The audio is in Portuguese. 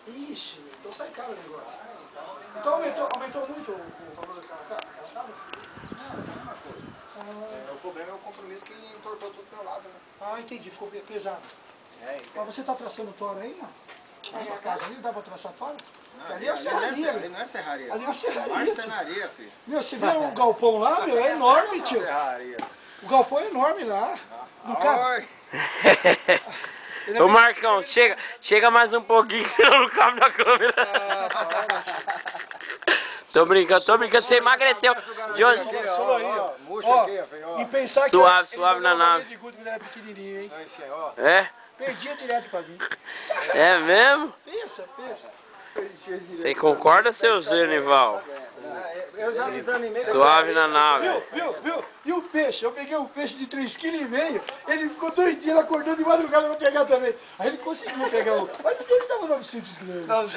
Ixi, então sai caro o negócio. Então aumentou muito o valor da carro? Não, é a mesma coisa. O problema é o compromisso que entortou tudo do meu lado, né? Ah, entendi, ficou pesado. É, Mas você tá traçando tora aí, não? Na sua casa ali, dá pra traçar tora? não, Ali é uma serraria, ali não é serraria. Ali é uma serraria. Marcenaria, filho. Meu, você vê o galpão lá, meu, é enorme, tio. Serraria. O galpão é enorme lá. Não cabe. Oi. Ele é Ô bem- Marcão, chega mais um pouquinho, senão não cabe na câmera. Ah, para, tio. Tô brincando, você emagreceu. De hoje, Solo aí, ó. Murcha Ó, aqui, filho, ó. E pensar Suave, que suave na nave. de gude quando era pequenininho, hein? Não, esse aí, ó. é? Perdia direto pra mim. É mesmo? Pensa. Você concorda, seu Zenival? Eu já desanimei. Suave na nave. Viu? E o peixe? Eu peguei um peixe de 3,5 kg, ele ficou 2 dias, ele acordou de madrugada pra pegar também. Aí ele conseguiu pegar o... Mas ele tava 900 gramas.